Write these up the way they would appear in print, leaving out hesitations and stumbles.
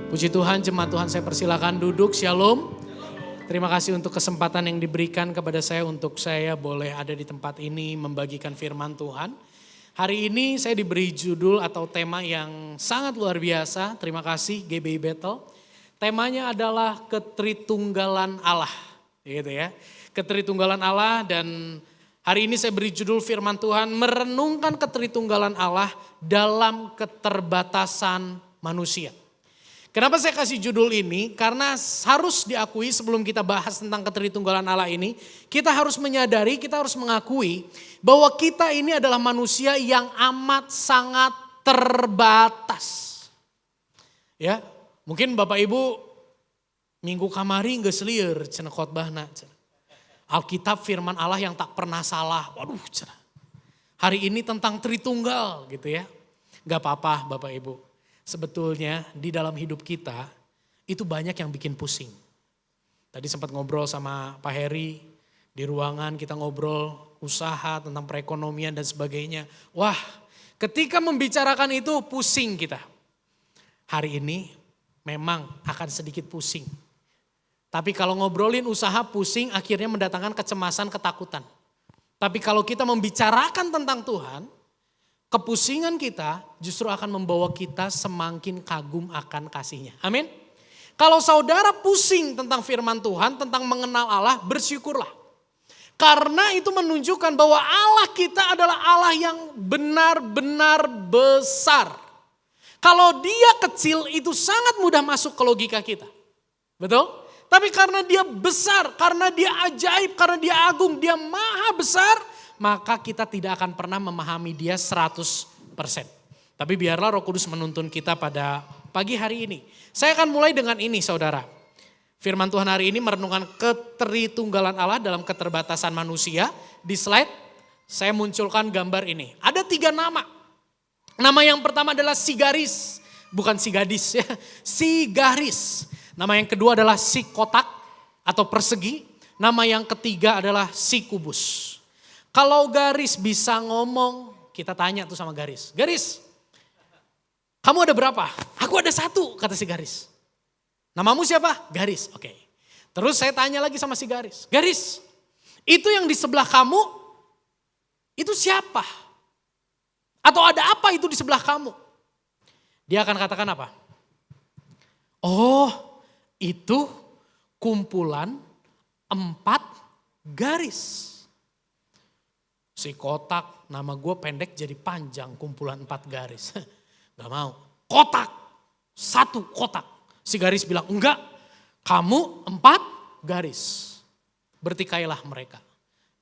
Puji Tuhan, jemaat Tuhan saya persilakan duduk, shalom. Terima kasih untuk kesempatan yang diberikan kepada saya untuk saya boleh ada di tempat ini membagikan firman Tuhan. Hari ini saya diberi judul atau tema yang sangat luar biasa, terima kasih GBI Battle. Temanya adalah Ketritunggalan Allah, gitu ya. Ketritunggalan Allah, dan hari ini saya beri judul firman Tuhan, merenungkan ketritunggalan Allah dalam keterbatasan manusia. Kenapa saya kasih judul ini? Karena harus diakui sebelum kita bahas tentang ketritunggalan Allah ini, kita harus menyadari, kita harus mengakui bahwa kita ini adalah manusia yang amat sangat terbatas. Ya, mungkin Bapak Ibu minggu kamari geus lieur cenah khotbahna. Alkitab firman Allah yang tak pernah salah. Waduh, cenah. Hari ini tentang Tritunggal gitu ya. Gak apa-apa Bapak Ibu. Sebetulnya di dalam hidup kita itu banyak yang bikin pusing. Tadi sempat ngobrol sama Pak Heri di ruangan, kita ngobrol usaha tentang perekonomian dan sebagainya. Wah, ketika membicarakan itu pusing kita. Hari ini memang akan sedikit pusing. Tapi kalau ngobrolin usaha pusing akhirnya mendatangkan kecemasan, ketakutan. Tapi kalau kita membicarakan tentang Tuhan, kepusingan kita justru akan membawa kita semakin kagum akan kasih-Nya. Amin. Kalau saudara pusing tentang firman Tuhan, tentang mengenal Allah, bersyukurlah. Karena itu menunjukkan bahwa Allah kita adalah Allah yang benar-benar besar. Kalau dia kecil itu sangat mudah masuk ke logika kita. Betul? Tapi karena dia besar, karena dia ajaib, karena dia agung, dia maha besar, maka kita tidak akan pernah memahami dia 100%. Tapi biarlah Roh Kudus menuntun kita pada pagi hari ini. Saya akan mulai dengan ini saudara. Firman Tuhan hari ini merenungkan ketritunggalan Allah dalam keterbatasan manusia. Di slide saya munculkan gambar ini. Ada 3 nama. Nama yang pertama adalah si garis. Bukan si gadis ya. Si garis. Nama yang kedua adalah si kotak atau persegi. Nama yang ketiga adalah si kubus. Kalau garis bisa ngomong, kita tanya tuh sama garis. Garis, kamu ada berapa? Aku ada 1, kata si garis. Namamu siapa? Garis, oke. Terus saya tanya lagi sama si garis. Garis, itu yang di sebelah kamu, itu siapa? Atau ada apa itu di sebelah kamu? Dia akan katakan apa? Oh, itu kumpulan 4 garis. Si kotak, nama gue pendek jadi panjang, kumpulan 4 garis. Gak mau. Kotak, 1 kotak. Si garis bilang, enggak, kamu 4 garis. Bertikailah mereka.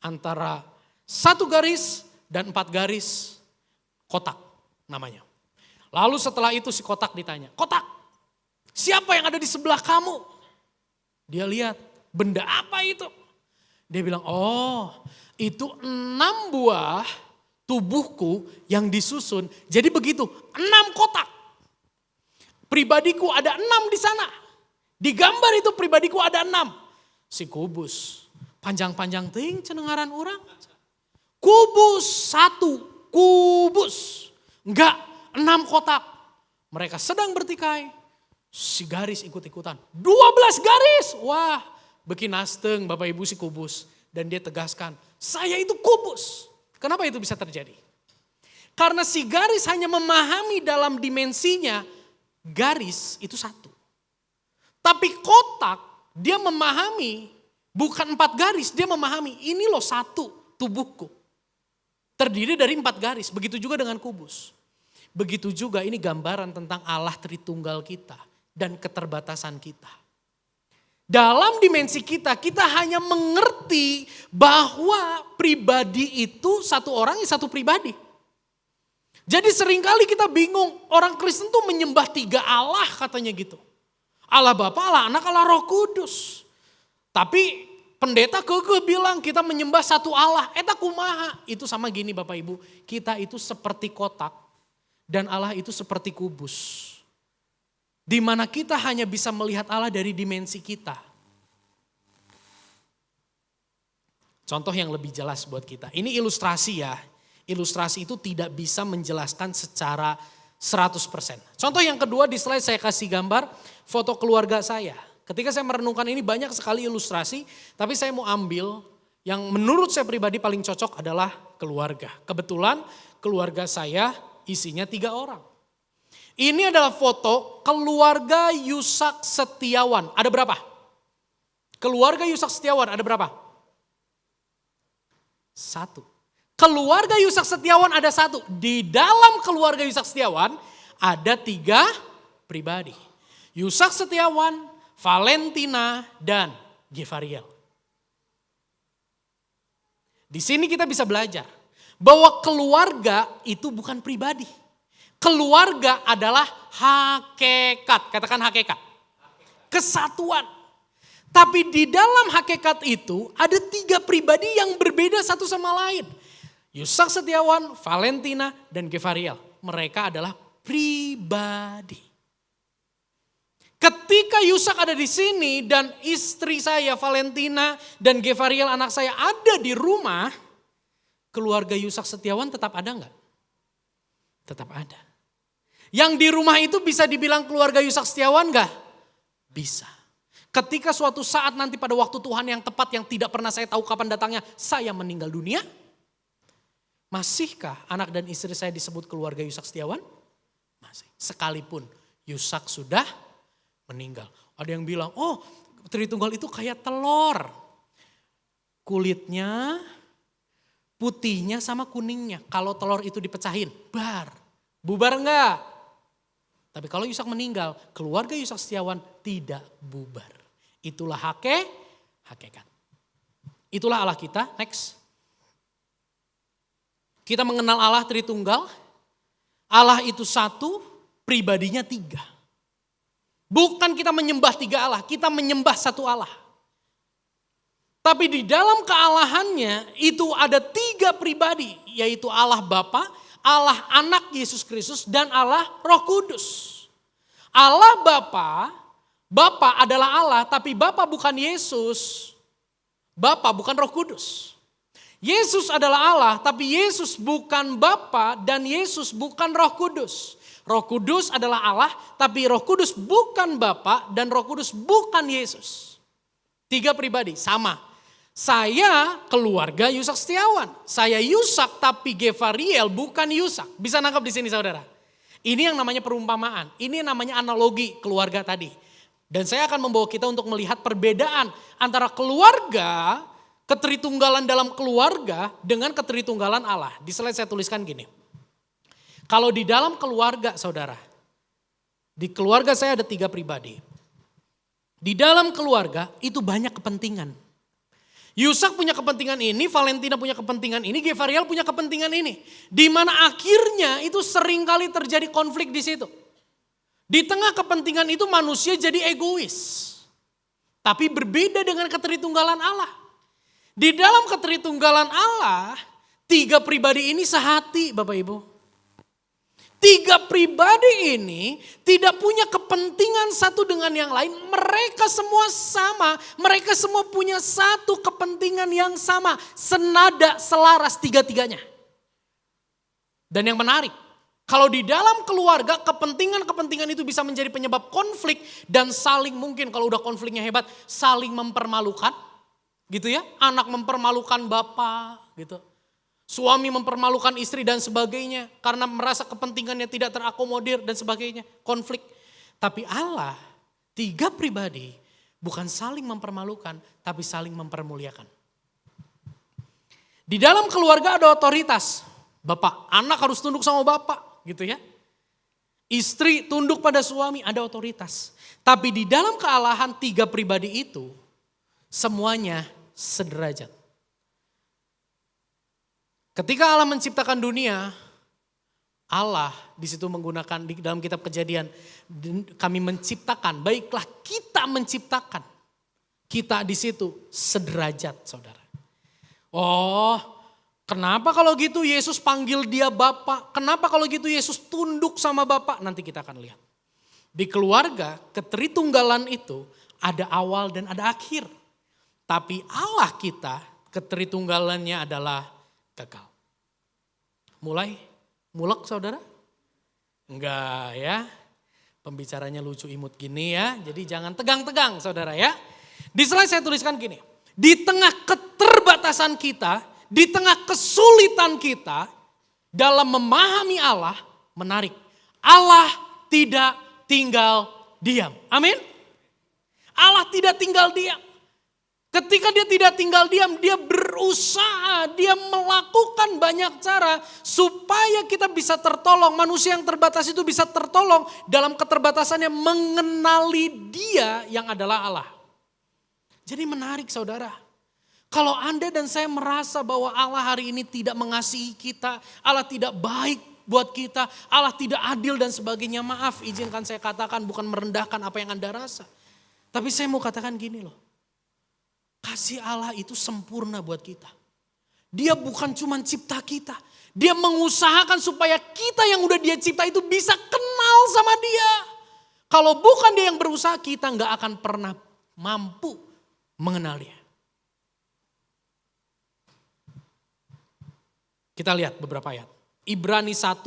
Antara 1 garis dan 4 garis, kotak namanya. Lalu setelah itu si kotak ditanya, kotak, siapa yang ada di sebelah kamu? Dia lihat, benda apa itu? Dia bilang, oh, itu 6 buah tubuhku yang disusun. Jadi begitu, 6 kotak. Pribadiku ada 6 di sana. Di gambar itu pribadiku ada 6. Si kubus, panjang-panjang ting cenengaran orang. Kubus 1, kubus. Enggak, 6 kotak. Mereka sedang bertikai. Si garis ikut-ikutan. 12 garis. Wah, bikin nasteng Bapak Ibu si kubus. Dan dia tegaskan, saya itu kubus. Kenapa itu bisa terjadi? Karena si garis hanya memahami dalam dimensinya, garis itu 1. Tapi kotak, dia memahami, bukan 4 garis, dia memahami, ini loh 1 tubuhku. Terdiri dari 4 garis, begitu juga dengan kubus. Begitu juga ini gambaran tentang Allah Tritunggal kita dan keterbatasan kita. Dalam dimensi kita hanya mengerti bahwa pribadi itu 1 orang, 1 pribadi. Jadi seringkali kita bingung, orang Kristen tuh menyembah 3 Allah katanya gitu. Allah Bapa, Allah Anak, Allah Roh Kudus. Tapi pendeta kekeh bilang kita menyembah 1 Allah. Eta kumaha, itu sama gini Bapak Ibu, kita itu seperti kotak dan Allah itu seperti kubus. Di mana kita hanya bisa melihat Allah dari dimensi kita. Contoh yang lebih jelas buat kita. Ini ilustrasi ya. Ilustrasi itu tidak bisa menjelaskan secara 100%. Contoh yang kedua di slide saya kasih gambar foto keluarga saya. Ketika saya merenungkan ini banyak sekali ilustrasi, tapi saya mau ambil yang menurut saya pribadi paling cocok adalah keluarga. Kebetulan keluarga saya isinya 3 orang. Ini adalah foto keluarga Yusak Setiawan. Ada berapa? Keluarga Yusak Setiawan ada berapa? 1. Keluarga Yusak Setiawan ada 1. Di dalam keluarga Yusak Setiawan ada 3 pribadi. Yusak Setiawan, Valentina, dan Gevariel. Di sini kita bisa belajar bahwa keluarga itu bukan pribadi. Keluarga adalah hakikat. Katakan hakikat. Kesatuan. Tapi di dalam hakikat itu ada 3 pribadi yang berbeda satu sama lain. Yusak Setiawan, Valentina, dan Gevariel. Mereka adalah pribadi. Ketika Yusak ada di sini dan istri saya Valentina dan Gevariel anak saya ada di rumah, keluarga Yusak Setiawan tetap ada enggak? Tetap ada. Yang di rumah itu bisa dibilang keluarga Yusak Setiawan enggak? Bisa. Ketika suatu saat nanti pada waktu Tuhan yang tepat yang tidak pernah saya tahu kapan datangnya, saya meninggal dunia, masihkah anak dan istri saya disebut keluarga Yusak Setiawan? Masih. Sekalipun Yusak sudah meninggal. Ada yang bilang, oh Tritunggal itu kayak telur. Kulitnya, putihnya sama kuningnya. Kalau telur itu dipecahin, bubar enggak? Tapi kalau Yusak meninggal, keluarga Yusak Setiawan tidak bubar. Itulah hakikat. Itulah Allah kita. Next. Kita mengenal Allah Tritunggal. Allah itu 1, pribadinya 3. Bukan kita menyembah 3 Allah, kita menyembah 1 Allah. Tapi di dalam kealahannya itu ada 3 pribadi, yaitu Allah Bapa, Allah Anak Yesus Kristus, dan Allah Roh Kudus. Allah Bapa adalah Allah, tapi Bapa bukan Yesus. Bapa bukan Roh Kudus. Yesus adalah Allah, tapi Yesus bukan Bapa dan Yesus bukan Roh Kudus. Roh Kudus adalah Allah, tapi Roh Kudus bukan Bapa dan Roh Kudus bukan Yesus. 3 pribadi, sama. Saya keluarga Yusak Setiawan. Saya Yusak tapi Gevariel bukan Yusak. Bisa nangkap di sini saudara? Ini yang namanya perumpamaan. Ini yang namanya analogi keluarga tadi. Dan saya akan membawa kita untuk melihat perbedaan antara keluarga, ketritunggalan dalam keluarga dengan ketritunggalan Allah. Di slide saya tuliskan gini. Kalau di dalam keluarga saudara, di keluarga saya ada 3 pribadi. Di dalam keluarga itu banyak kepentingan. Yusak punya kepentingan ini, Valentina punya kepentingan ini, Gevariel punya kepentingan ini. Di mana akhirnya itu seringkali terjadi konflik di situ. Di tengah kepentingan itu manusia jadi egois. Tapi berbeda dengan ketritunggalan Allah. Di dalam ketritunggalan Allah, 3 pribadi ini sehati Bapak Ibu. 3 pribadi ini tidak punya kepentingan satu dengan yang lain. Mereka semua sama. Mereka semua punya satu kepentingan yang sama. Senada, selaras 3-3-nya. Dan yang menarik, kalau di dalam keluarga kepentingan-kepentingan itu bisa menjadi penyebab konflik. Dan saling mungkin kalau udah konfliknya hebat, saling mempermalukan. Gitu ya, anak mempermalukan bapak gitu. Suami mempermalukan istri dan sebagainya karena merasa kepentingannya tidak terakomodir dan sebagainya, konflik. Tapi Allah 3 pribadi bukan saling mempermalukan tapi saling mempermuliakan. Di dalam keluarga ada otoritas. Bapak, anak harus tunduk sama bapak gitu ya. Istri tunduk pada suami, ada otoritas. Tapi di dalam kealahan 3 pribadi itu semuanya sederajat. Ketika Allah menciptakan dunia, Allah di situ menggunakan di dalam kitab Kejadian, kami menciptakan, baiklah kita menciptakan. Kita di situ sederajat, saudara. Oh, kenapa kalau gitu Yesus panggil dia Bapa? Kenapa kalau gitu Yesus tunduk sama Bapa? Nanti kita akan lihat. Di keluarga, ketritunggalan itu ada awal dan ada akhir. Tapi Allah kita, ketritunggalannya adalah kekal. Mulai mulek saudara? Enggak ya. Pembicaranya lucu imut gini ya. Jadi jangan tegang-tegang saudara ya. Di slide saya tuliskan gini. Di tengah keterbatasan kita, di tengah kesulitan kita dalam memahami Allah, menarik. Allah tidak tinggal diam. Amin. Allah tidak tinggal diam. Ketika dia tidak tinggal diam, dia berusaha, dia melakukan banyak cara supaya kita bisa tertolong. Manusia yang terbatas itu bisa tertolong dalam keterbatasannya mengenali dia yang adalah Allah. Jadi menarik saudara. Kalau Anda dan saya merasa bahwa Allah hari ini tidak mengasihi kita, Allah tidak baik buat kita, Allah tidak adil dan sebagainya. Maaf, izinkan saya katakan bukan merendahkan apa yang Anda rasa. Tapi saya mau katakan gini loh. Kasih Allah itu sempurna buat kita. Dia bukan cuma cipta kita. Dia mengusahakan supaya kita yang udah dia cipta itu bisa kenal sama dia. Kalau bukan dia yang berusaha, kita nggak akan pernah mampu mengenal dia. Kita lihat beberapa ayat. Ibrani 1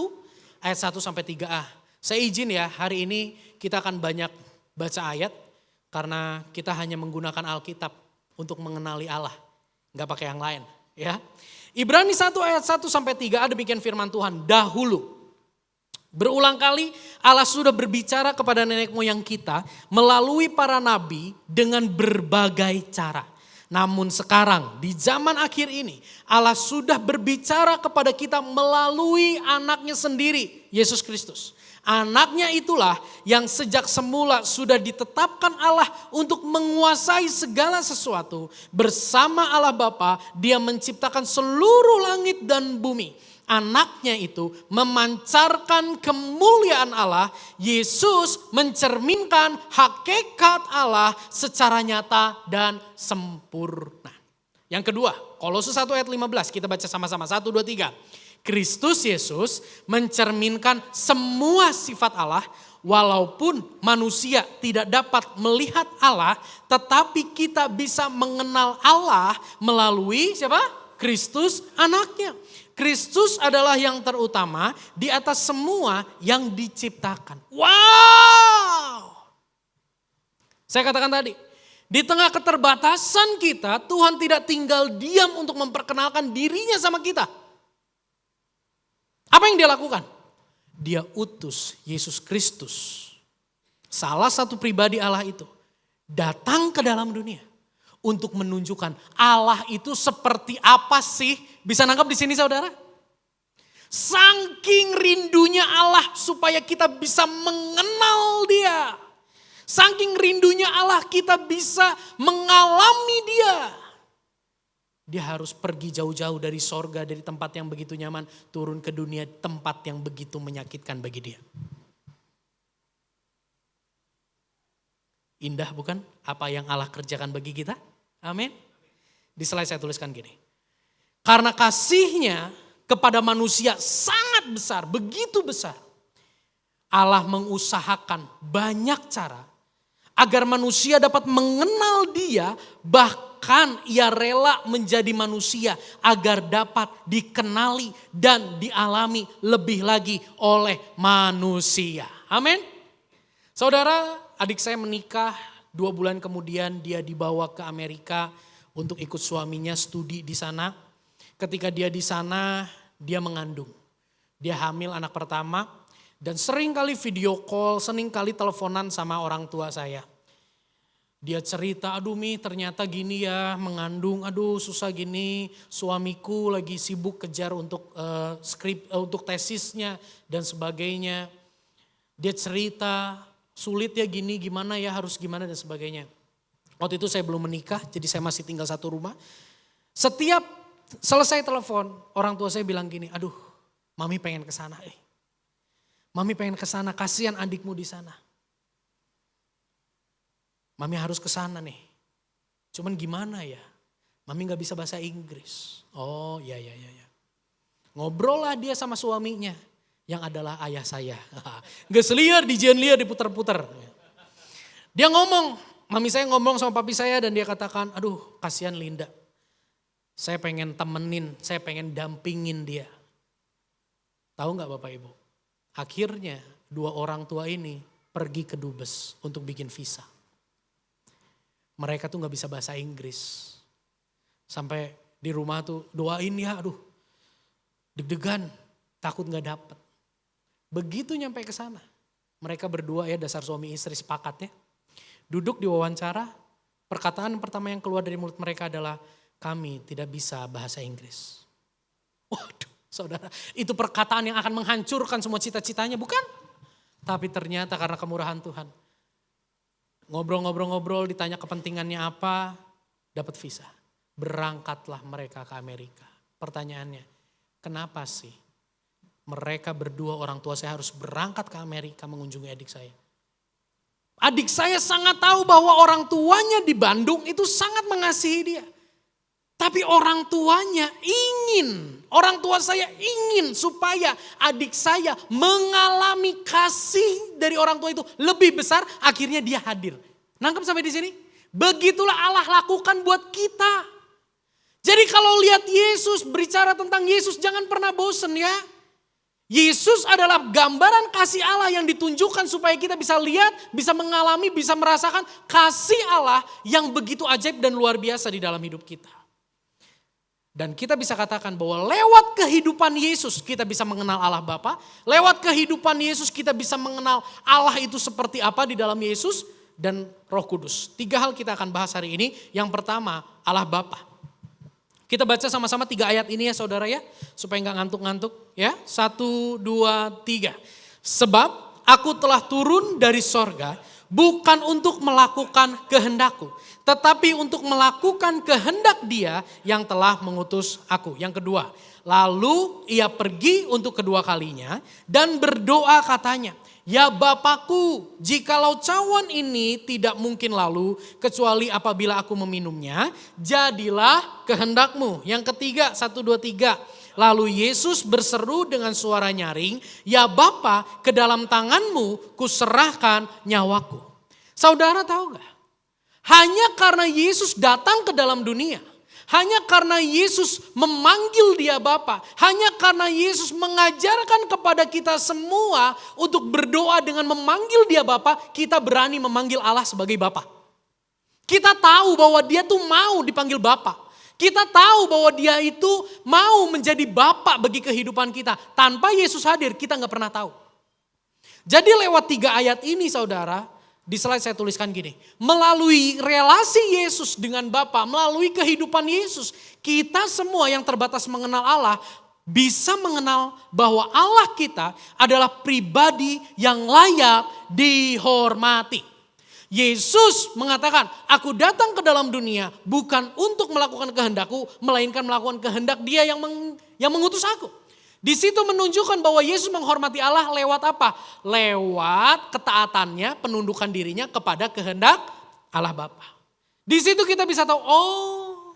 ayat 1 sampai 3a. Saya izin ya, hari ini kita akan banyak baca ayat karena kita hanya menggunakan Alkitab untuk mengenali Allah. Enggak pakai yang lain. Ya. Ibrani 1 ayat 1 sampai 3 demikian firman Tuhan. Dahulu. Berulang kali Allah sudah berbicara kepada nenek moyang kita melalui para nabi dengan berbagai cara. Namun sekarang di zaman akhir ini Allah sudah berbicara kepada kita melalui anaknya sendiri, Yesus Kristus. Anaknya itulah yang sejak semula sudah ditetapkan Allah untuk menguasai segala sesuatu. Bersama Allah Bapa, dia menciptakan seluruh langit dan bumi. Anaknya itu memancarkan kemuliaan Allah. Yesus mencerminkan hakikat Allah secara nyata dan sempurna. Yang kedua, Kolose 1 ayat 15, kita baca sama-sama. 1, 2, 3. Kristus Yesus mencerminkan semua sifat Allah, walaupun manusia tidak dapat melihat Allah, tetapi kita bisa mengenal Allah melalui siapa? Kristus anaknya. Kristus adalah yang terutama di atas semua yang diciptakan. Wow! Saya katakan tadi, di tengah keterbatasan kita, Tuhan tidak tinggal diam untuk memperkenalkan dirinya sama kita. Apa yang dia lakukan? Dia utus Yesus Kristus. Salah satu pribadi Allah itu datang ke dalam dunia untuk menunjukkan Allah itu seperti apa sih? Bisa nangkap di sini saudara? Saking rindunya Allah supaya kita bisa mengenal dia. Saking rindunya Allah kita bisa mengalami dia. Dia harus pergi jauh-jauh dari sorga, dari tempat yang begitu nyaman, turun ke dunia tempat yang begitu menyakitkan bagi dia. Indah bukan apa yang Allah kerjakan bagi kita? Amin. Di slide saya tuliskan gini. Karena kasihnya kepada manusia sangat besar, begitu besar. Allah mengusahakan banyak cara agar manusia dapat mengenal dia, bahkan ia rela menjadi manusia agar dapat dikenali dan dialami lebih lagi oleh manusia. Amin. Saudara, adik saya menikah 2 bulan kemudian dia dibawa ke Amerika untuk ikut suaminya studi di sana. Ketika dia di sana dia mengandung. Dia hamil anak pertama. Dan sering kali video call, sering kali teleponan sama orang tua saya. Dia cerita, aduh Mi ternyata gini ya mengandung, aduh susah gini. Suamiku lagi sibuk kejar untuk untuk tesisnya dan sebagainya. Dia cerita sulit ya gini, gimana ya harus gimana dan sebagainya. Waktu itu saya belum menikah, jadi saya masih tinggal satu rumah. Setiap selesai telepon, orang tua saya bilang gini, aduh Mami pengen ke sana. Mami pengen ke sana, kasihan adikmu di sana. Mami harus ke sana nih. Cuman gimana ya? Mami gak bisa bahasa Inggris. Oh ya. Ngobrol lah dia sama suaminya. Yang adalah ayah saya. Gak seliar, dijian liar, diputar-putar. Dia ngomong, mami saya ngomong sama papi saya dan dia katakan, aduh kasihan Linda. Saya pengen temenin, saya pengen dampingin dia. Tahu gak Bapak Ibu? Akhirnya dua orang tua ini pergi ke dubes untuk bikin visa. Mereka tuh gak bisa bahasa Inggris. Sampai di rumah tuh doain ya, aduh deg-degan, takut gak dapet. Begitu nyampe ke sana, mereka berdua ya dasar suami istri sepakat ya. Duduk di wawancara, perkataan pertama yang keluar dari mulut mereka adalah, kami tidak bisa bahasa Inggris. Waduh saudara, itu perkataan yang akan menghancurkan semua cita-citanya, bukan? Tapi ternyata karena kemurahan Tuhan, ngobrol-ngobrol, ditanya kepentingannya apa, dapat visa. Berangkatlah mereka ke Amerika. Pertanyaannya, kenapa sih mereka berdua orang tua saya harus berangkat ke Amerika mengunjungi adik saya? Adik saya sangat tahu bahwa orang tuanya di Bandung itu sangat mengasihi dia. Tapi orang tua saya ingin supaya adik saya mengalami kasih dari orang tua itu lebih besar, akhirnya dia hadir. Nangkep sampai di sini? Begitulah Allah lakukan buat kita. Jadi kalau lihat Yesus, berbicara tentang Yesus jangan pernah bosen ya. Yesus adalah gambaran kasih Allah yang ditunjukkan supaya kita bisa lihat, bisa mengalami, bisa merasakan kasih Allah yang begitu ajaib dan luar biasa di dalam hidup kita. Dan kita bisa katakan bahwa lewat kehidupan Yesus kita bisa mengenal Allah Bapa. Lewat kehidupan Yesus kita bisa mengenal Allah itu seperti apa di dalam Yesus dan Roh Kudus. 3 hal kita akan bahas hari ini. Yang pertama, Allah Bapa. Kita baca sama-sama 3 ayat ini ya saudara ya. Supaya gak ngantuk-ngantuk ya. 1, 2, 3. Sebab aku telah turun dari sorga bukan untuk melakukan kehendakku. Tetapi untuk melakukan kehendak Dia yang telah mengutus aku. Yang kedua, lalu ia pergi untuk kedua kalinya dan berdoa katanya, ya Bapakku, jikalau cawan ini tidak mungkin lalu kecuali apabila aku meminumnya, jadilah kehendakmu. Yang ketiga, 1, 2, 3. Lalu Yesus berseru dengan suara nyaring, ya Bapa, ke dalam tanganmu kuserahkan nyawaku. Saudara tahu gak? Hanya karena Yesus datang ke dalam dunia, hanya karena Yesus memanggil Dia Bapa, hanya karena Yesus mengajarkan kepada kita semua untuk berdoa dengan memanggil Dia Bapa, kita berani memanggil Allah sebagai Bapa. Kita tahu bahwa Dia tuh mau dipanggil Bapa. Kita tahu bahwa Dia itu mau menjadi Bapa bagi kehidupan kita. Tanpa Yesus hadir kita gak pernah tahu. Jadi lewat 3 ayat ini saudara, di slide saya tuliskan gini, melalui relasi Yesus dengan Bapa, melalui kehidupan Yesus, kita semua yang terbatas mengenal Allah bisa mengenal bahwa Allah kita adalah pribadi yang layak dihormati. Yesus mengatakan, aku datang ke dalam dunia bukan untuk melakukan kehendakku, melainkan melakukan kehendak Dia yang mengutus aku. Di situ menunjukkan bahwa Yesus menghormati Allah lewat apa? Lewat ketaatannya, penundukan dirinya kepada kehendak Allah Bapa. Di situ kita bisa tahu, oh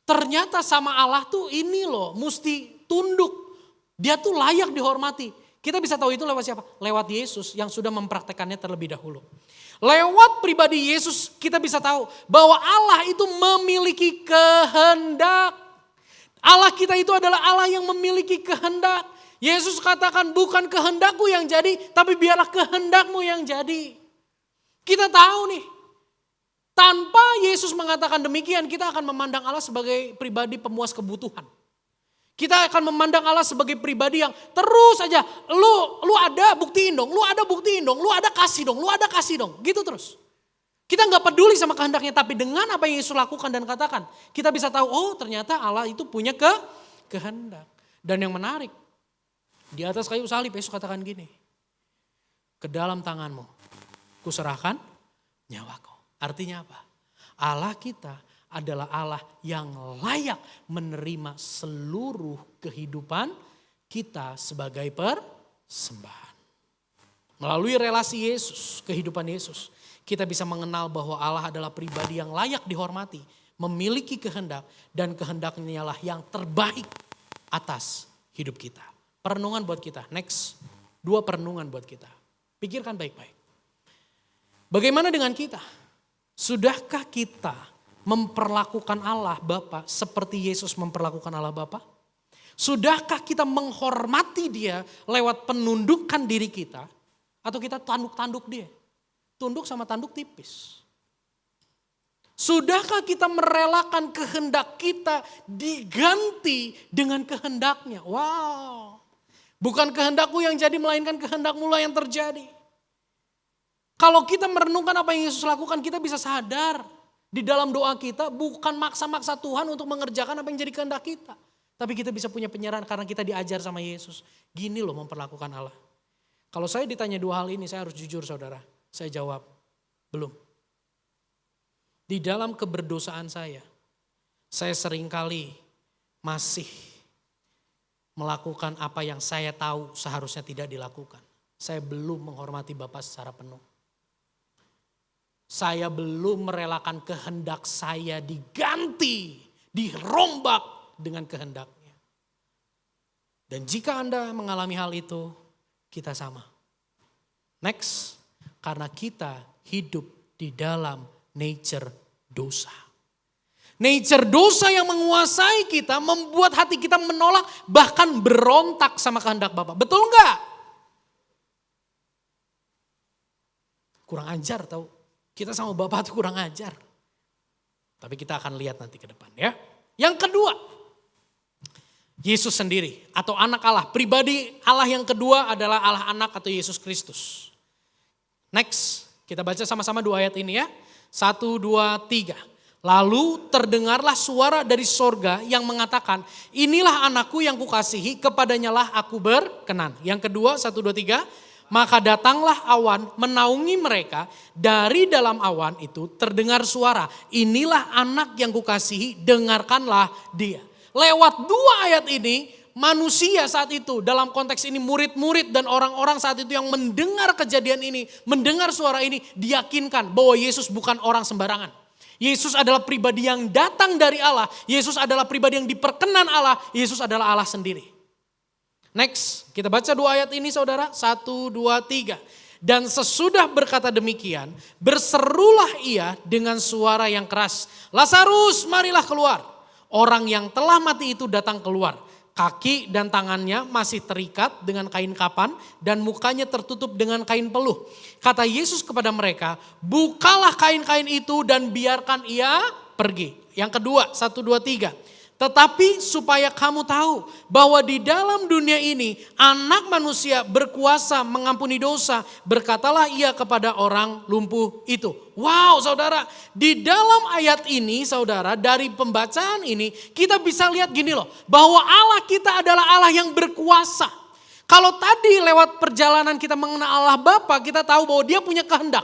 ternyata sama Allah tuh ini loh, mesti tunduk. Dia tuh layak dihormati. Kita bisa tahu itu lewat siapa? Lewat Yesus yang sudah mempraktekannya terlebih dahulu. Lewat pribadi Yesus kita bisa tahu bahwa Allah itu memiliki kehendak. Allah kita itu adalah Allah yang memiliki kehendak. Yesus katakan bukan kehendakku yang jadi, tapi biarlah kehendakmu yang jadi. Kita tahu nih, tanpa Yesus mengatakan demikian, kita akan memandang Allah sebagai pribadi pemuas kebutuhan. Kita akan memandang Allah sebagai pribadi yang terus aja, lu ada buktiin dong, lu ada buktiin dong, lu ada kasih dong, lu ada kasih dong, gitu terus. Kita gak peduli sama kehendaknya, tapi dengan apa yang Yesus lakukan dan katakan, kita bisa tahu, oh ternyata Allah itu punya kehendak. Dan yang menarik, di atas kayu salib Yesus katakan gini, ke dalam tanganmu kuserahkan nyawaku. Artinya apa? Allah kita adalah Allah yang layak menerima seluruh kehidupan kita sebagai persembahan. Melalui relasi Yesus, kehidupan Yesus, kita bisa mengenal bahwa Allah adalah pribadi yang layak dihormati, memiliki kehendak, dan kehendaknya lah yang terbaik atas hidup kita. Perenungan buat kita, next, 2 perenungan buat kita. Pikirkan baik-baik. Bagaimana dengan kita? Sudahkah kita memperlakukan Allah Bapa seperti Yesus memperlakukan Allah Bapa? Sudahkah kita menghormati dia lewat penundukan diri kita? Atau kita tanduk-tanduk dia? Tunduk sama tanduk tipis. Sudahkah kita merelakan kehendak kita diganti dengan kehendaknya? Wow. Bukan kehendakku yang jadi melainkan kehendakmu lah yang terjadi. Kalau kita merenungkan apa yang Yesus lakukan, kita bisa sadar di dalam doa kita bukan maksa-maksa Tuhan untuk mengerjakan apa yang jadi kehendak kita. Tapi kita bisa punya penyerahan karena kita diajar sama Yesus. Gini loh memperlakukan Allah. Kalau saya ditanya dua hal ini, saya harus jujur saudara. Saya jawab, belum. Di dalam keberdosaan saya seringkali masih melakukan apa yang saya tahu seharusnya tidak dilakukan. Saya belum menghormati Bapa secara penuh. Saya belum merelakan kehendak saya diganti, dirombak dengan kehendaknya. Dan jika Anda mengalami hal itu, kita sama. Next, karena kita hidup di dalam nature dosa. Nature dosa yang menguasai kita membuat hati kita menolak bahkan berontak sama kehendak Bapa. Betul enggak? Kurang ajar tahu. Kita sama Bapa itu kurang ajar. Tapi kita akan lihat nanti ke depan ya. Yang kedua, Yesus sendiri atau anak Allah. Pribadi Allah yang kedua adalah Allah anak atau Yesus Kristus. Next, kita baca sama-sama dua ayat ini ya. 1, 2, 3. Lalu terdengarlah suara dari sorga yang mengatakan, inilah anakku yang kukasihi, kepadanya lah aku berkenan. Yang kedua, 1, 2, 3. Maka datanglah awan menaungi mereka, dari dalam awan itu terdengar suara, inilah anak yang kukasihi, dengarkanlah dia. Lewat dua ayat ini, manusia saat itu dalam konteks ini murid-murid dan orang-orang saat itu yang mendengar kejadian ini, mendengar suara ini, diyakinkan bahwa Yesus bukan orang sembarangan. Yesus adalah pribadi yang datang dari Allah. Yesus adalah pribadi yang diperkenan Allah. Yesus adalah Allah sendiri. Next, kita baca dua ayat ini saudara. 1, 2, 3. Dan sesudah berkata demikian, berserulah ia dengan suara yang keras. Lazarus, marilah keluar. Orang yang telah mati itu datang keluar. Kaki dan tangannya masih terikat dengan kain kapan dan mukanya tertutup dengan kain peluh. Kata Yesus kepada mereka, bukalah kain-kain itu dan biarkan ia pergi. Yang kedua, 1, 2, 3. Tetapi supaya kamu tahu bahwa di dalam dunia ini anak manusia berkuasa mengampuni dosa. Berkatalah ia kepada orang lumpuh itu. Wow saudara, di dalam ayat ini saudara, dari pembacaan ini kita bisa lihat gini loh. Bahwa Allah kita adalah Allah yang berkuasa. Kalau tadi lewat perjalanan kita mengenal Allah Bapa, kita tahu bahwa dia punya kehendak.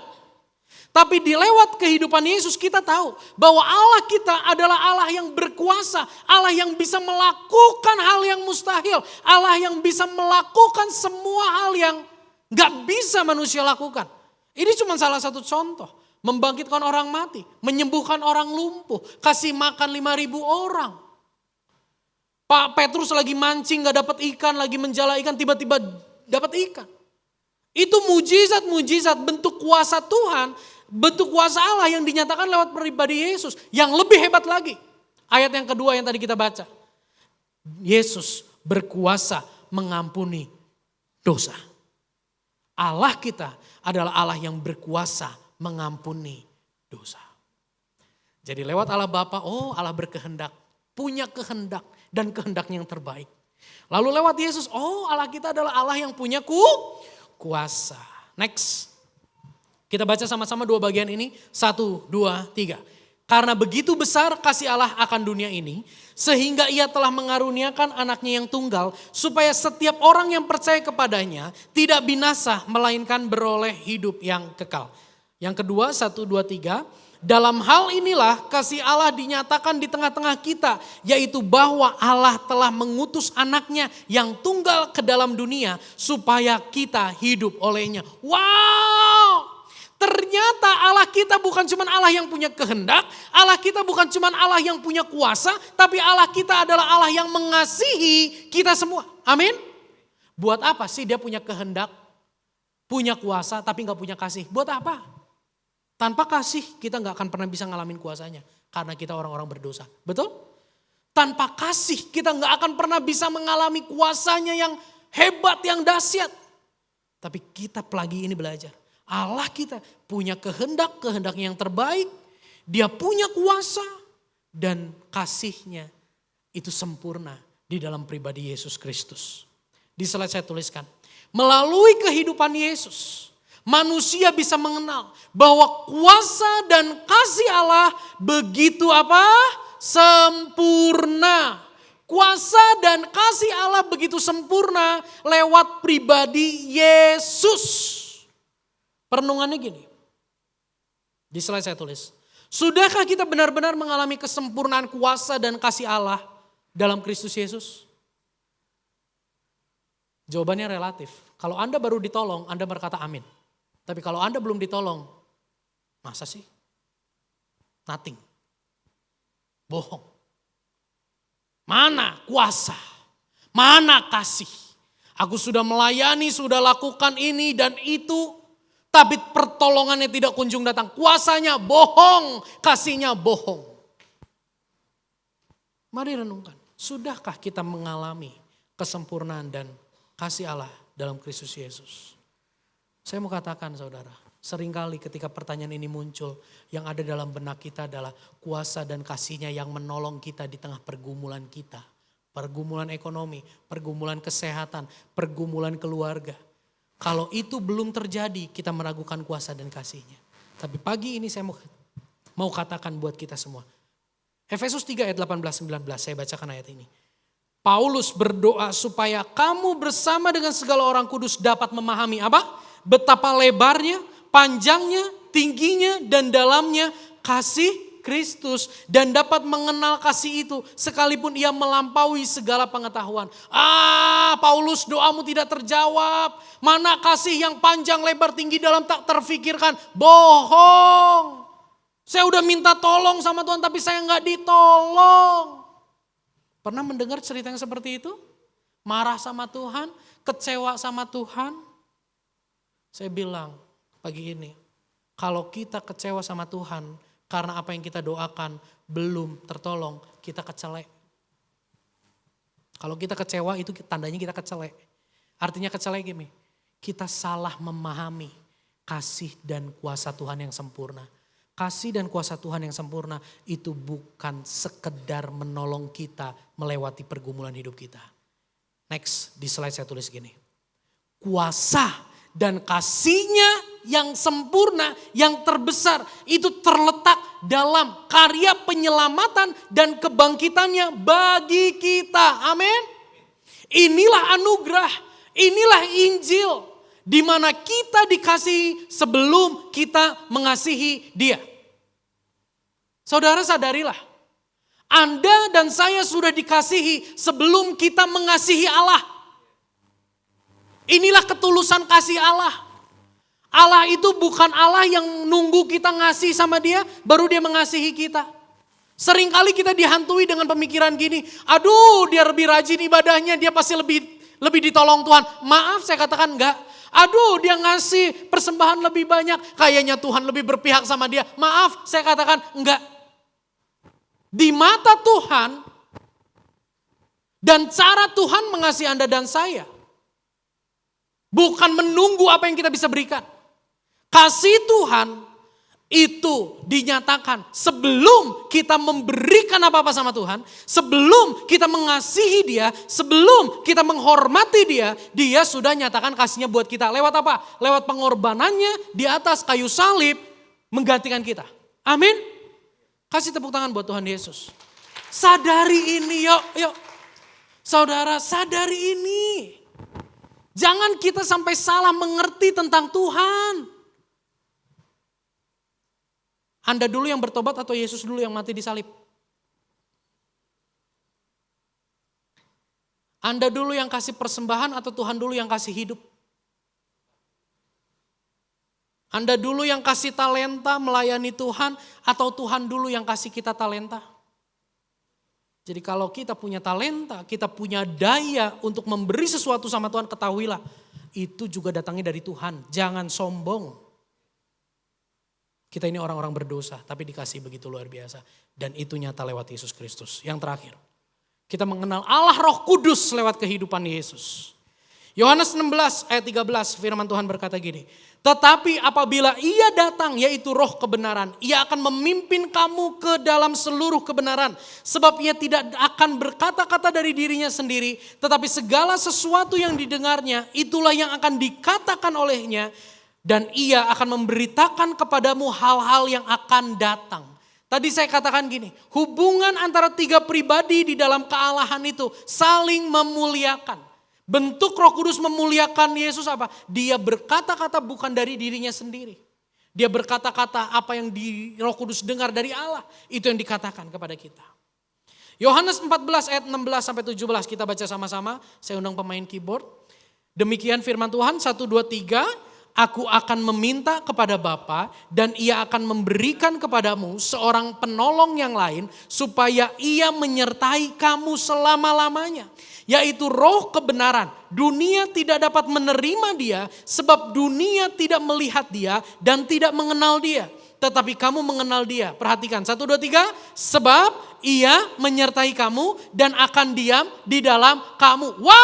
Tapi di lewat kehidupan Yesus kita tahu bahwa Allah kita adalah Allah yang berkuasa. Allah yang bisa melakukan hal yang mustahil. Allah yang bisa melakukan semua hal yang gak bisa manusia lakukan. Ini cuma salah satu contoh. Membangkitkan orang mati, menyembuhkan orang lumpuh, kasih makan 5.000 orang. Pak Petrus lagi mancing gak dapat ikan, lagi menjala ikan tiba-tiba dapat ikan. Itu mujizat-mujizat bentuk kuasa Tuhan. Bentuk kuasa Allah yang dinyatakan lewat pribadi Yesus. Yang lebih hebat lagi. Ayat yang kedua yang tadi kita baca. Yesus berkuasa mengampuni dosa. Allah kita adalah Allah yang berkuasa mengampuni dosa. Jadi lewat Allah Bapa, oh Allah berkehendak. Punya kehendak dan kehendaknya yang terbaik. Lalu lewat Yesus, oh Allah kita adalah Allah yang punya kuasa. Next. Kita baca sama-sama dua bagian ini. 1, 2, 3. Karena begitu besar kasih Allah akan dunia ini, sehingga ia telah mengaruniakan anaknya yang tunggal, supaya setiap orang yang percaya kepadanya tidak binasa, melainkan beroleh hidup yang kekal. Yang kedua, 1, 2, 3. Dalam hal inilah kasih Allah dinyatakan di tengah-tengah kita, yaitu bahwa Allah telah mengutus anaknya yang tunggal ke dalam dunia, supaya kita hidup olehnya. Wow! Ternyata Allah kita bukan cuma Allah yang punya kehendak, Allah kita bukan cuma Allah yang punya kuasa, tapi Allah kita adalah Allah yang mengasihi kita semua. Amin. Buat apa sih dia punya kehendak, punya kuasa tapi gak punya kasih? Buat apa? Tanpa kasih kita gak akan pernah bisa ngalamin kuasanya. Karena kita orang-orang berdosa. Betul? Tanpa kasih kita gak akan pernah bisa mengalami kuasanya yang hebat, yang dahsyat. Tapi kita pagi ini belajar. Allah kita punya kehendak yang terbaik. Dia punya kuasa dan kasihnya itu sempurna di dalam pribadi Yesus Kristus. Di slide saya tuliskan. Melalui kehidupan Yesus, manusia bisa mengenal bahwa kuasa dan kasih Allah begitu apa? Sempurna. Kuasa dan kasih Allah begitu sempurna lewat pribadi Yesus. Perenungannya gini. Di slide saya tulis. Sudahkah kita benar-benar mengalami kesempurnaan kuasa dan kasih Allah dalam Kristus Yesus? Jawabannya relatif. Kalau Anda baru ditolong, Anda berkata amin. Tapi kalau Anda belum ditolong, masa sih? Nothing. Bohong. Mana kuasa? Mana kasih? Aku sudah melayani, sudah lakukan ini dan itu. Tapi pertolongannya tidak kunjung datang. Kuasanya bohong, kasihnya bohong. Mari renungkan. Sudahkah kita mengalami kesempurnaan dan kasih Allah dalam Kristus Yesus? Saya mau katakan saudara, seringkali ketika pertanyaan ini muncul, yang ada dalam benak kita adalah kuasa dan kasihnya yang menolong kita di tengah pergumulan kita. Pergumulan ekonomi, pergumulan kesehatan, pergumulan keluarga. Kalau itu belum terjadi, kita meragukan kuasa dan kasihnya. Tapi pagi ini saya mau katakan buat kita semua. Efesus 3 ayat 18-19, saya bacakan ayat ini. Paulus berdoa supaya kamu bersama dengan segala orang kudus dapat memahami apa? Betapa lebarnya, panjangnya, tingginya, dan dalamnya kasih Kristus. Dan dapat mengenal kasih itu sekalipun ia melampaui segala pengetahuan. Paulus doamu tidak terjawab. Mana kasih yang panjang, lebar, tinggi, dalam tak terfikirkan. Bohong. Saya udah minta tolong sama Tuhan tapi saya gak ditolong. Pernah mendengar cerita yang seperti itu? Marah sama Tuhan, kecewa sama Tuhan. Saya bilang pagi ini, kalau kita kecewa sama Tuhan karena apa yang kita doakan belum tertolong, kita kecelek. Kalau kita kecewa itu tandanya kita kecelek. Artinya kecelek gini, kita salah memahami kasih dan kuasa Tuhan yang sempurna. Kasih dan kuasa Tuhan yang sempurna itu bukan sekedar menolong kita melewati pergumulan hidup kita. Next, di slide saya tulis gini. Kuasa dan kasihnya yang sempurna, yang terbesar itu terletak dalam karya penyelamatan dan kebangkitannya bagi kita. Amin. Inilah anugerah, inilah Injil di mana kita dikasihi sebelum kita mengasihi Dia. Saudara sadarilah, Anda dan saya sudah dikasihi sebelum kita mengasihi Allah. Inilah ketulusan kasih Allah. Allah itu bukan Allah yang nunggu kita ngasih sama Dia, baru Dia mengasihi kita. Seringkali kita dihantui dengan pemikiran gini, aduh dia lebih rajin ibadahnya, dia pasti lebih ditolong Tuhan. Maaf saya katakan enggak. Aduh dia ngasih persembahan lebih banyak, kayaknya Tuhan lebih berpihak sama dia. Maaf saya katakan enggak. Di mata Tuhan dan cara Tuhan mengasihi Anda dan saya, bukan menunggu apa yang kita bisa berikan. Kasih Tuhan itu dinyatakan sebelum kita memberikan apa-apa sama Tuhan, sebelum kita mengasihi Dia, sebelum kita menghormati Dia, Dia sudah nyatakan kasihnya buat kita. Lewat apa? Lewat pengorbanannya di atas kayu salib menggantikan kita. Amin. Kasih tepuk tangan buat Tuhan Yesus. Sadari ini, yuk. Saudara, sadari ini. Jangan kita sampai salah mengerti tentang Tuhan. Anda dulu yang bertobat atau Yesus dulu yang mati di salib? Anda dulu yang kasih persembahan atau Tuhan dulu yang kasih hidup? Anda dulu yang kasih talenta melayani Tuhan atau Tuhan dulu yang kasih kita talenta? Jadi kalau kita punya talenta, kita punya daya untuk memberi sesuatu sama Tuhan, ketahuilah itu juga datangnya dari Tuhan. Jangan sombong. Kita ini orang-orang berdosa tapi dikasih begitu luar biasa. Dan itu nyata lewat Yesus Kristus. Yang terakhir, Kita mengenal Allah Roh Kudus lewat kehidupan Yesus. Yohanes 16 ayat 13 firman Tuhan berkata gini. Tetapi apabila ia datang yaitu roh kebenaran. Ia akan memimpin kamu ke dalam seluruh kebenaran. Sebab ia tidak akan berkata-kata dari dirinya sendiri. Tetapi segala sesuatu yang didengarnya itulah yang akan dikatakan olehnya. Dan ia akan memberitakan kepadamu hal-hal yang akan datang. Tadi saya katakan gini, hubungan antara tiga pribadi di dalam kealahan itu saling memuliakan. Bentuk Roh Kudus memuliakan Yesus apa? Dia berkata-kata bukan dari dirinya sendiri. Dia berkata-kata apa yang di Roh Kudus dengar dari Allah. Itu yang dikatakan kepada kita. Yohanes 14 ayat 16 sampai 17 kita baca sama-sama. Saya undang pemain keyboard. Demikian firman Tuhan 1, 2, 3. Aku akan meminta kepada Bapa dan ia akan memberikan kepadamu seorang penolong yang lain supaya ia menyertai kamu selama-lamanya. Yaitu roh kebenaran. Dunia tidak dapat menerima dia sebab dunia tidak melihat dia dan tidak mengenal dia. Tetapi kamu mengenal dia. Perhatikan 1, 2, 3. Sebab ia menyertai kamu dan akan diam di dalam kamu. Wow!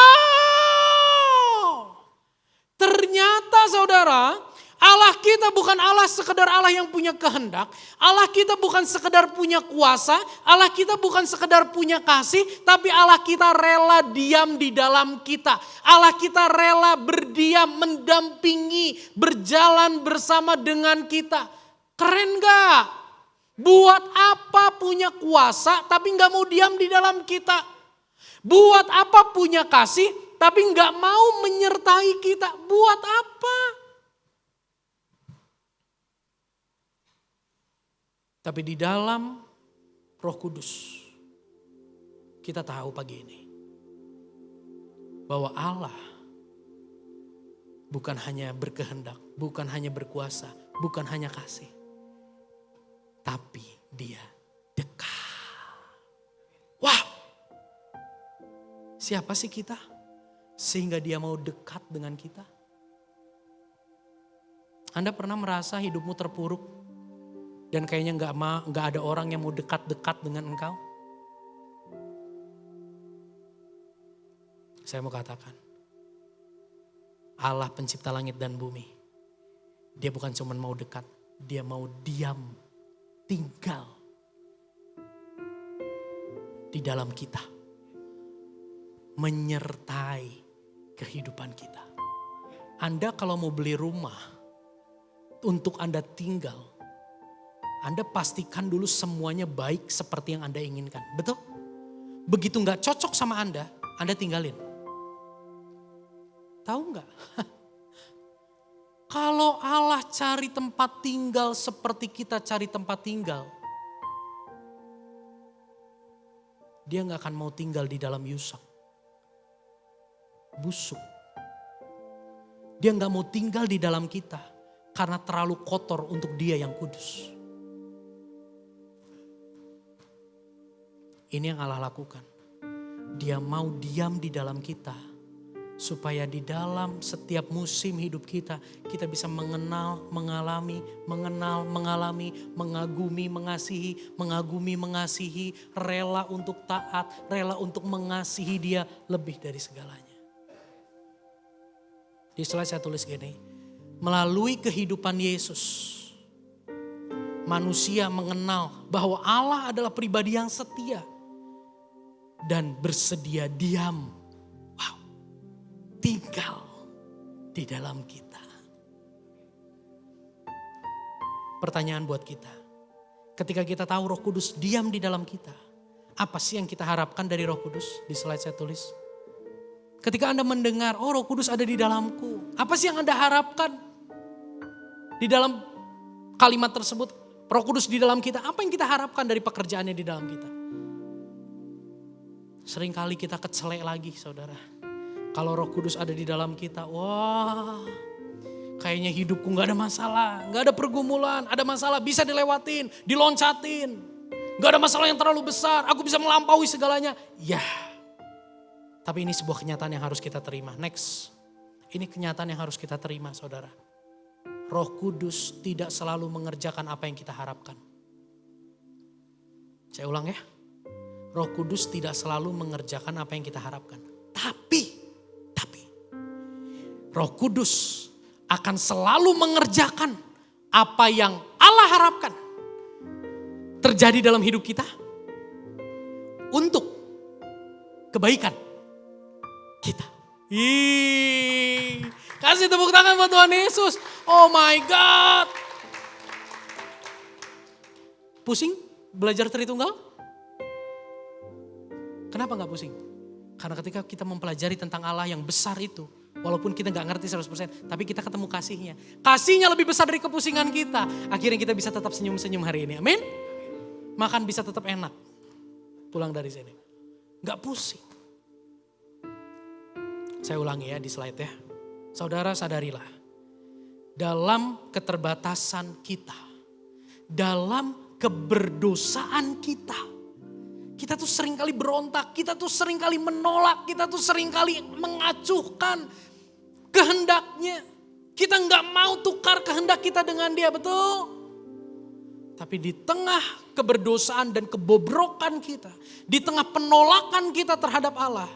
Ternyata saudara, Allah kita bukan Allah sekedar Allah yang punya kehendak. Allah kita bukan sekedar punya kuasa. Allah kita bukan sekedar punya kasih. Tapi Allah kita rela diam di dalam kita. Allah kita rela berdiam, mendampingi, berjalan bersama dengan kita. Keren gak? Buat apa punya kuasa tapi gak mau diam di dalam kita? Buat apa punya kasih tapi gak mau menyertai kita? Buat apa? Tapi di dalam Roh Kudus kita tahu pagi ini bahwa Allah bukan hanya berkehendak, bukan hanya berkuasa, bukan hanya kasih. Tapi dia dekat. Wow! Siapa sih kita? Sehingga dia mau dekat dengan kita. Anda pernah merasa hidupmu terpuruk? Dan kayaknya nggak ada orang yang mau dekat-dekat dengan engkau. Saya mau katakan, Allah pencipta langit dan bumi, dia bukan cuma mau dekat, dia mau diam, tinggal di dalam kita, menyertai kehidupan kita. Anda kalau mau beli rumah untuk Anda tinggal, Anda pastikan dulu semuanya baik seperti yang Anda inginkan. Betul? Begitu gak cocok sama Anda tinggalin. Tahu gak? Kalau Allah cari tempat tinggal seperti kita cari tempat tinggal, dia gak akan mau tinggal di dalam yusak, busuk. Dia gak mau tinggal di dalam kita karena terlalu kotor untuk dia yang kudus. Ini yang Allah lakukan. Dia mau diam di dalam kita. Supaya di dalam setiap musim hidup kita, kita bisa mengenal, mengalami, mengagumi, mengasihi, rela untuk taat, rela untuk mengasihi dia lebih dari segalanya. Di slide saya tulis gini, melalui kehidupan Yesus, manusia mengenal bahwa Allah adalah pribadi yang setia. Dan bersedia diam, tinggal di dalam kita. Pertanyaan buat kita, ketika kita tahu Roh Kudus diam di dalam kita, apa sih yang kita harapkan dari Roh Kudus? Di slide saya tulis. Ketika Anda mendengar, oh Roh Kudus ada di dalamku, apa sih yang Anda harapkan? Di dalam kalimat tersebut, Roh Kudus di dalam kita, apa yang kita harapkan dari pekerjaannya di dalam kita? Seringkali kita kecelek lagi saudara. Kalau Roh Kudus ada di dalam kita, wah kayaknya hidupku gak ada masalah, gak ada pergumulan, ada masalah bisa dilewatin, diloncatin. Gak ada masalah yang terlalu besar, aku bisa melampaui segalanya. Ya, tapi ini sebuah kenyataan yang harus kita terima. Next, ini kenyataan yang harus kita terima saudara. Roh Kudus tidak selalu mengerjakan apa yang kita harapkan. Saya ulang ya. Roh Kudus tidak selalu mengerjakan apa yang kita harapkan. Tapi Roh Kudus akan selalu mengerjakan apa yang Allah harapkan terjadi dalam hidup kita untuk kebaikan kita. Kasih tepuk tangan buat Tuhan Yesus. Oh my God. Pusing belajar Tritunggal? Kenapa gak pusing? Karena ketika kita mempelajari tentang Allah yang besar itu, walaupun kita gak ngerti 100%, tapi kita ketemu kasihnya. Kasihnya lebih besar dari kepusingan kita. Akhirnya kita bisa tetap senyum-senyum hari ini. Amin. Makan bisa tetap enak. Pulang dari sini. Gak pusing. Saya ulangi ya di slide ya. Saudara sadarilah. Dalam keterbatasan kita. Dalam keberdosaan kita. Kita tuh seringkali berontak, kita tuh seringkali menolak, kita tuh seringkali mengacuhkan kehendaknya. Kita nggak mau tukar kehendak kita dengan dia, betul? Tapi di tengah keberdosaan dan kebobrokan kita, di tengah penolakan kita terhadap Allah,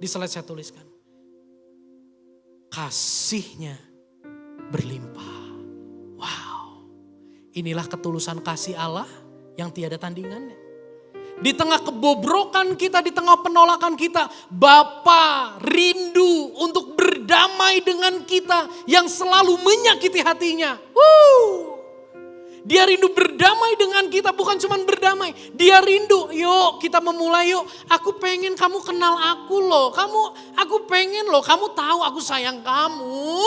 di slide saya tuliskan, kasihnya berlimpah. Wow, inilah ketulusan kasih Allah yang tiada tandingannya. Di tengah kebobrokan kita, di tengah penolakan kita, Bapa rindu untuk berdamai dengan kita yang selalu menyakiti hatinya. Dia rindu berdamai dengan kita, bukan cuma berdamai. Dia rindu, yuk kita memulai yuk. Aku pengen kamu kenal aku loh. Aku pengen loh, kamu tahu aku sayang kamu.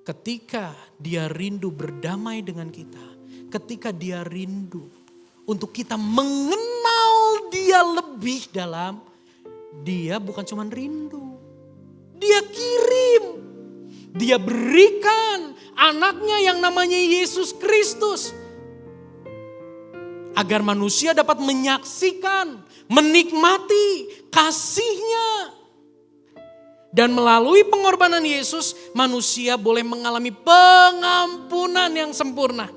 Ketika dia rindu berdamai dengan kita, ketika dia rindu untuk kita mengenal dia lebih dalam, dia bukan cuma rindu, dia kirim, dia berikan anaknya yang namanya Yesus Kristus. Agar manusia dapat menyaksikan, menikmati kasihnya. Dan melalui pengorbanan Yesus, manusia boleh mengalami pengampunan yang sempurna.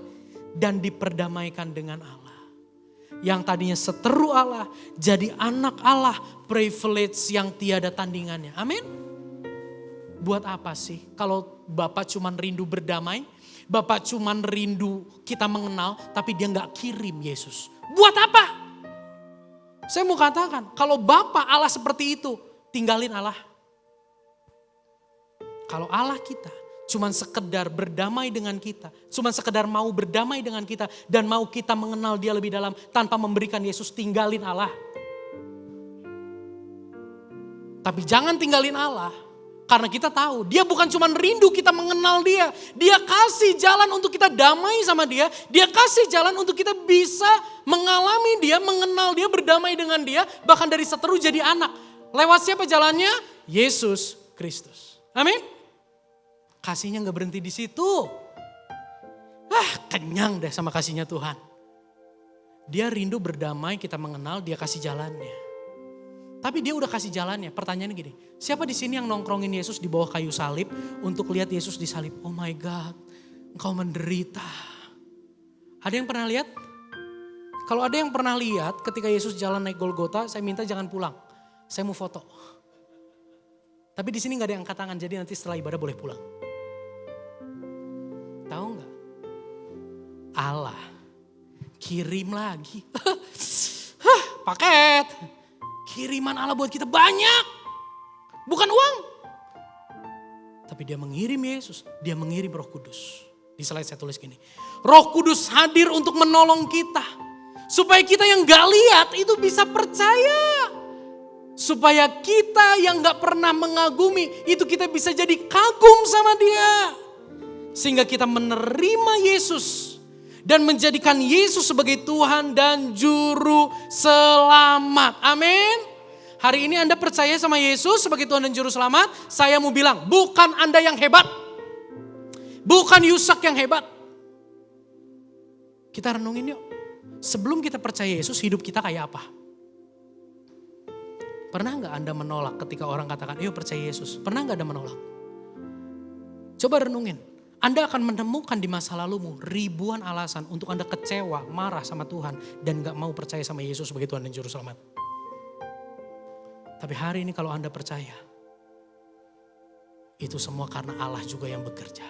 Dan diperdamaikan dengan Allah. Yang tadinya seteru Allah, jadi anak Allah, privilege yang tiada tandingannya. Amin. Buat apa sih kalau Bapak cuma rindu berdamai, Bapak cuma rindu kita mengenal, tapi dia gak kirim Yesus. Buat apa? Saya mau katakan, kalau Bapak Allah seperti itu, tinggalin Allah. Kalau Allah kita cuma sekedar berdamai dengan kita, cuma sekedar mau berdamai dengan kita dan mau kita mengenal dia lebih dalam tanpa memberikan Yesus, tinggalin Allah. Tapi jangan tinggalin Allah karena kita tahu dia bukan cuma rindu kita mengenal dia. Dia kasih jalan untuk kita damai sama dia, dia kasih jalan untuk kita bisa mengalami dia, mengenal dia, berdamai dengan dia, bahkan dari seteru jadi anak. Lewat siapa jalannya? Yesus Kristus. Amin. Kasihnya gak berhenti di situ. Kenyang deh sama kasihnya Tuhan. Dia rindu berdamai, kita mengenal, dia kasih jalannya. Tapi dia udah kasih jalannya. Pertanyaannya gini, siapa di sini yang nongkrongin Yesus di bawah kayu salib untuk lihat Yesus disalib? Oh my God, engkau menderita. Ada yang pernah lihat? Kalau ada yang pernah lihat ketika Yesus jalan naik Golgota, saya minta jangan pulang. Saya mau foto. Tapi di sini gak ada yang angkat tangan, jadi nanti setelah ibadah boleh pulang. Tahu nggak? Allah kirim lagi. Paket. Kiriman Allah buat kita banyak. Bukan uang. Tapi dia mengirim Yesus. Dia mengirim Roh Kudus. Di slide saya tulis gini. Roh Kudus hadir untuk menolong kita. Supaya kita yang gak lihat itu bisa percaya. Supaya kita yang gak pernah mengagumi itu kita bisa jadi kagum sama dia. Sehingga kita menerima Yesus dan menjadikan Yesus sebagai Tuhan dan Juru Selamat. Amin. Hari ini Anda percaya sama Yesus sebagai Tuhan dan Juru Selamat. Saya mau bilang, bukan Anda yang hebat. Bukan Yusak yang hebat. Kita renungin yuk. Sebelum kita percaya Yesus, hidup kita kayak apa? Pernah gak Anda menolak ketika orang katakan, ayo percaya Yesus? Pernah gak Anda menolak? Coba renungin. Anda akan menemukan di masa lalumu ribuan alasan untuk Anda kecewa, marah sama Tuhan. Dan gak mau percaya sama Yesus sebagai Tuhan dan Juru Selamat. Tapi hari ini kalau Anda percaya, itu semua karena Allah juga yang bekerja.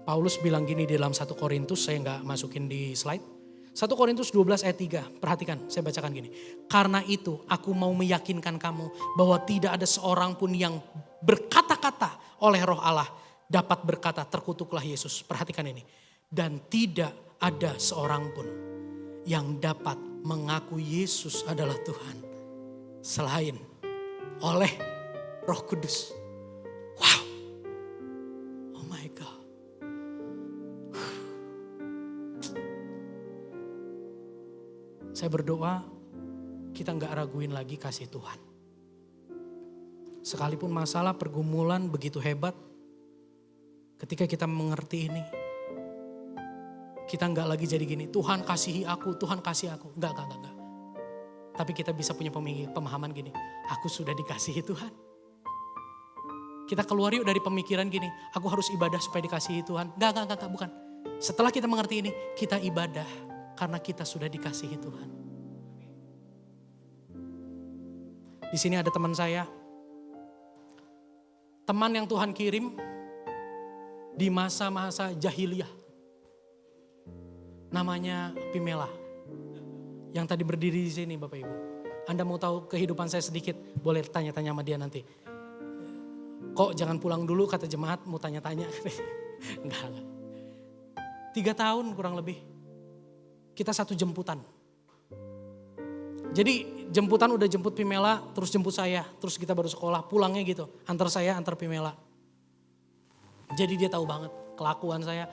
Paulus bilang gini di dalam 1 Korintus, saya gak masukin di slide. 1 Korintus 12 ayat 3, perhatikan saya bacakan gini. Karena itu aku mau meyakinkan kamu bahwa tidak ada seorang pun yang berkata-kata oleh roh Allah dapat berkata terkutuklah Yesus. Perhatikan ini. Dan tidak ada seorang pun yang dapat mengaku Yesus adalah Tuhan selain oleh Roh Kudus. Wow. Oh my God. Saya berdoa kita gak raguin lagi kasih Tuhan. Sekalipun masalah pergumulan begitu hebat, ketika kita mengerti ini, kita gak lagi jadi gini, Tuhan kasihi aku, Tuhan kasih aku. Enggak. Tapi kita bisa punya pemahaman gini, aku sudah dikasihi Tuhan. Kita keluar yuk dari pemikiran gini, aku harus ibadah supaya dikasihi Tuhan. Enggak, bukan. Setelah kita mengerti ini, kita ibadah karena kita sudah dikasihi Tuhan. Di sini ada teman saya, teman yang Tuhan kirim di masa-masa jahiliyah. Namanya Pimela. Yang tadi berdiri di sini Bapak Ibu. Anda mau tahu kehidupan saya sedikit, boleh tanya-tanya sama dia nanti. Kok jangan pulang dulu kata jemaat, mau tanya-tanya. Enggak. 3 tahun kurang lebih. Kita satu jemputan. Jadi jemputan udah jemput Pimela, terus jemput saya. Terus kita baru sekolah, pulangnya gitu. Antar saya, antar Pimela. Jadi dia tahu banget kelakuan saya.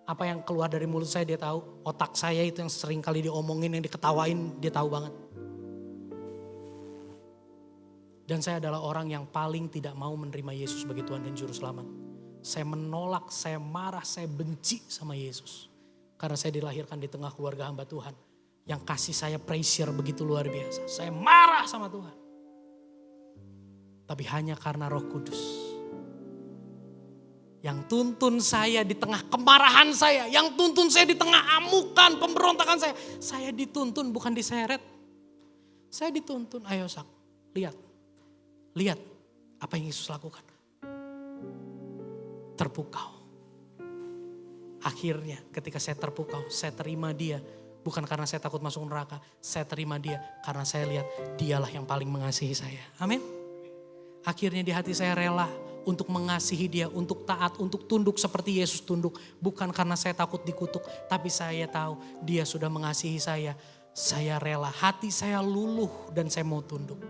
Apa yang keluar dari mulut saya dia tahu. Otak saya itu yang sering kali diomongin, yang diketawain dia tahu banget. Dan saya adalah orang yang paling tidak mau menerima Yesus sebagai Tuhan dan Juru Selamat. Saya menolak, saya marah, saya benci sama Yesus. Karena saya dilahirkan di tengah keluarga hamba Tuhan. Yang kasih saya pressure begitu luar biasa. Saya marah sama Tuhan. Tapi hanya karena Roh Kudus. Yang tuntun saya di tengah kemarahan saya. Yang tuntun saya di tengah amukan, pemberontakan saya. Saya dituntun bukan diseret. Saya dituntun, ayo Sak, lihat. Lihat apa yang Yesus lakukan. Terpukau. Akhirnya ketika saya terpukau, saya terima dia. Bukan karena saya takut masuk neraka. Saya terima dia karena saya lihat dialah yang paling mengasihi saya. Amin. Akhirnya di hati saya rela untuk mengasihi dia, untuk taat, untuk tunduk seperti Yesus tunduk. Bukan karena saya takut dikutuk, tapi saya tahu dia sudah mengasihi saya. Saya rela, hati saya luluh dan saya mau tunduk.